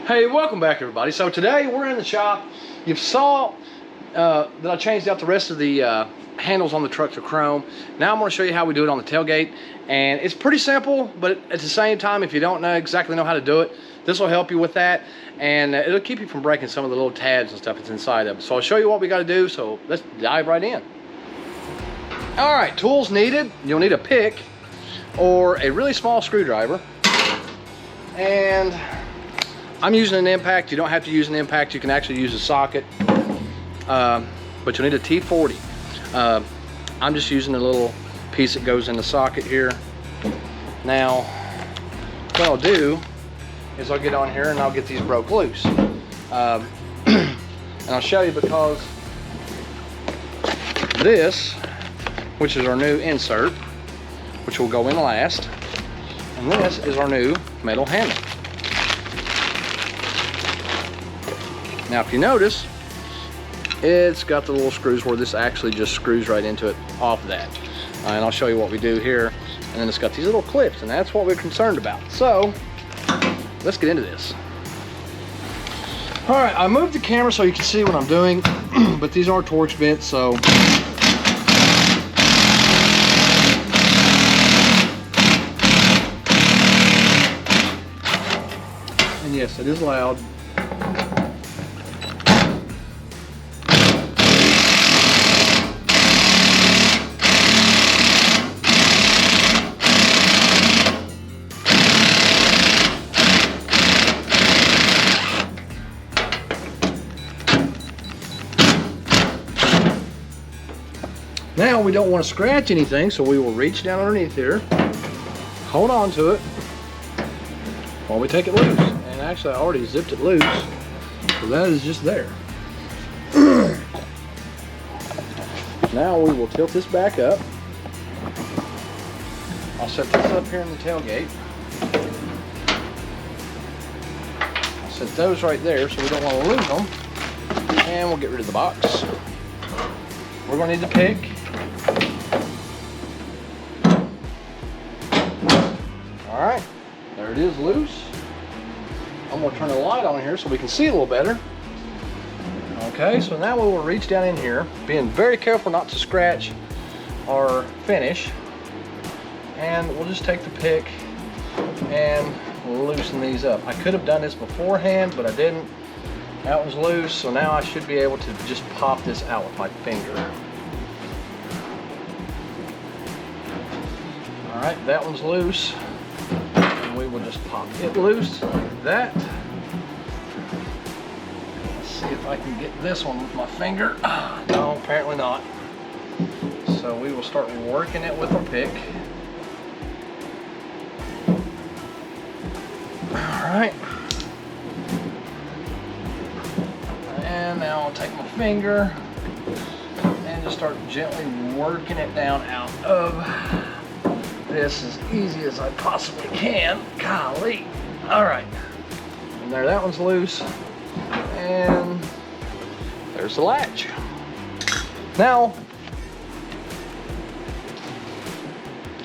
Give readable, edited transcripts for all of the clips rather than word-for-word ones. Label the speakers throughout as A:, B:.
A: Hey, welcome back everybody. So today we're in the shop. You saw that I changed out the rest of the handles on the truck to chrome. Now I'm going to show you how we do it on the tailgate. And it's pretty simple, but at the same time, if you don't exactly know how to do it, this will help you with that. And it'll keep you from breaking some of the little tabs and stuff that's inside of it. So I'll show you what we got to do, so let's dive right in. All right, tools needed. You'll need a pick or a really small screwdriver. And I'm using an impact. You don't have to use an impact. You can actually use a socket, but you'll need a T40. I'm just using a little piece that goes in the socket here. Now, what I'll do is I'll get on here and I'll get these broke loose. And I'll show you because this, which is our new insert, which will go in last, and this is our new metal handle. Now if you notice, it's got the little screws where this actually just screws right into it off that. And I'll show you what we do here. And then it's got these little clips, and that's what we're concerned about. So let's get into this. All right, I moved the camera so you can see what I'm doing, but these are torch bits, so. And yes, it is loud. Now we don't want to scratch anything, so we will reach down underneath here, hold on to it while we take it loose. And actually I already zipped it loose, so that is just there. Now we will tilt this back up. I'll set this up here in the tailgate. I'll set those right there so we don't want to lose them. And we'll get rid of the box. We're going to need the pick. All right, there it is loose. I'm going to turn the light on here so we can see a little better. Okay, so now we will reach down in here, being very careful not to scratch our finish. And we'll just take the pick and loosen these up. I could have done this beforehand, but I didn't. That was loose, so now I should be able to just pop this out with my finger. All right, that one's loose. And we will just pop it loose like that. Let's see if I can get this one with my finger. No, apparently not. So we will start working it with a pick. All right. And now I'll take my finger and just start gently working it down out of this as easy as I possibly can. Golly. All right. And there, that one's loose. And there's the latch. Now,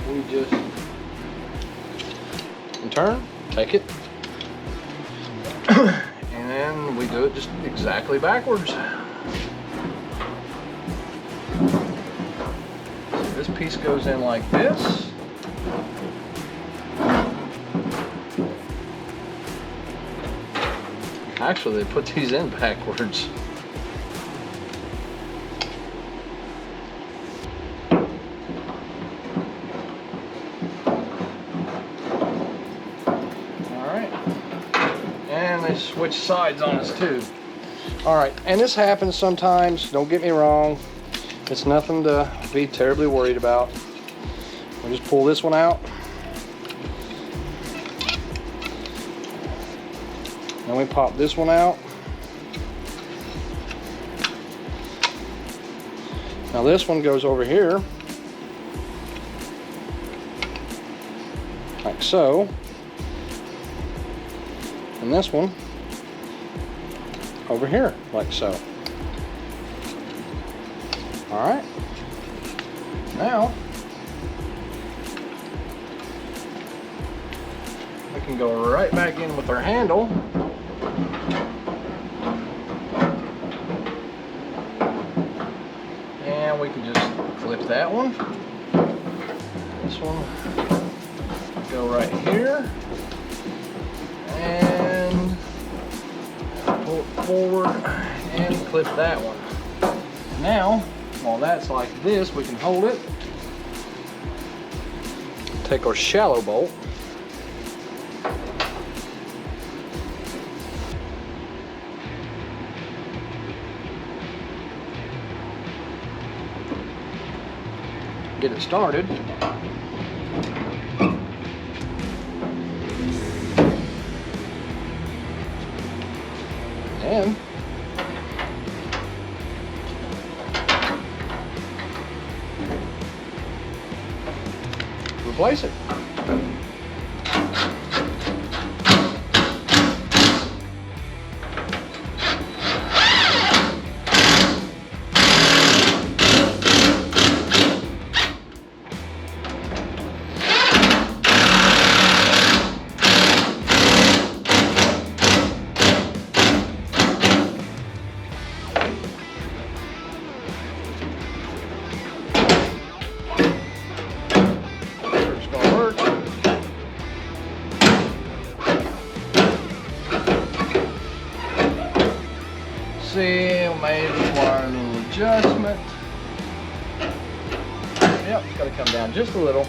A: we just turn, take it. And then we do it just exactly backwards. So this piece goes in like this. Actually, they put these in backwards. All right. And they switch sides on us too. All right, and this happens sometimes, don't get me wrong. It's nothing to be terribly worried about. We'll just pull this one out. And we pop this one out. Now this one goes over here, like so. And this one over here, like so. All right. Now, we can go right back in with our handle And we can just clip that one. This one go right here. And pull it forward and clip that one. Now, while that's like this, we can hold it. Take our shallow bolt. Get it started. And replace it. See, may require a little adjustment. Yep, it's got to come down just a little.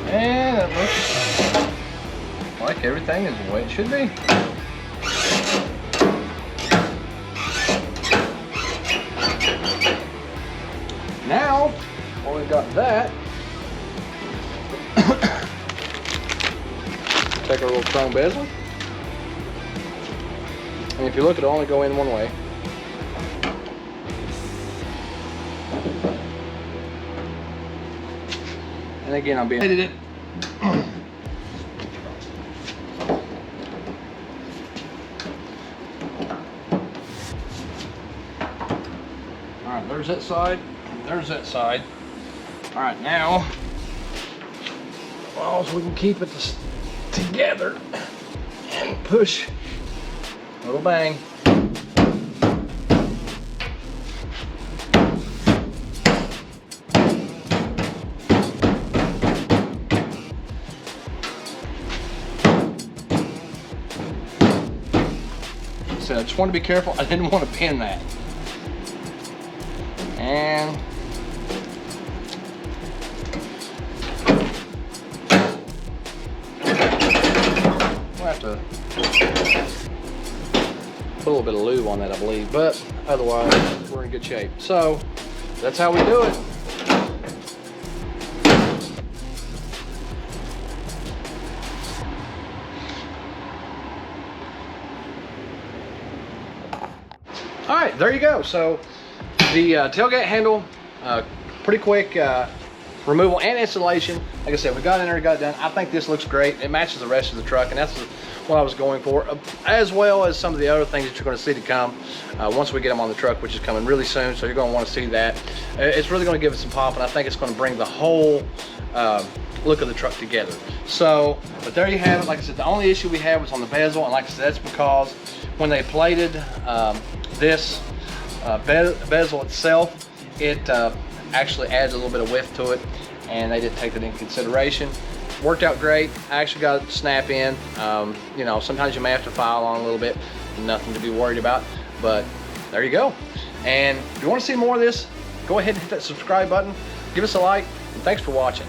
A: And it looks like everything is the way it should be. Now, while we've got that, take our little chrome bezel. And if you look, it'll only go in one way. And again, I'm being it. All right, there's that side. There's that side. All right, now, as long as we can keep it together and push, a little bang. So I just want to be careful. I didn't want to pin that. And we'll have to put a little bit of lube on that, I believe, but otherwise we're in good shape. So that's how we do it. All right, there you go. So the tailgate handle, pretty quick removal and installation. Like I said, we got in there, got it done. I think this looks great. It matches the rest of the truck, and that's what I was going for, as well as some of the other things that you're going to see to come once we get them on the truck, which is coming really soon. So you're going to want to see that. It's really going to give it some pop, and I think it's going to bring the whole look of the truck together. So, but there you have it. Like I said, the only issue we had was on the bezel, and like I said, that's because when they plated this bezel itself, it actually adds a little bit of width to it, and they didn't take that into consideration. Worked out great. I actually got it to snap in. You know, sometimes you may have to file on a little bit. Nothing to be worried about, but there you go. And if you want to see more of this, go ahead and hit that subscribe button, give us a like, and thanks for watching.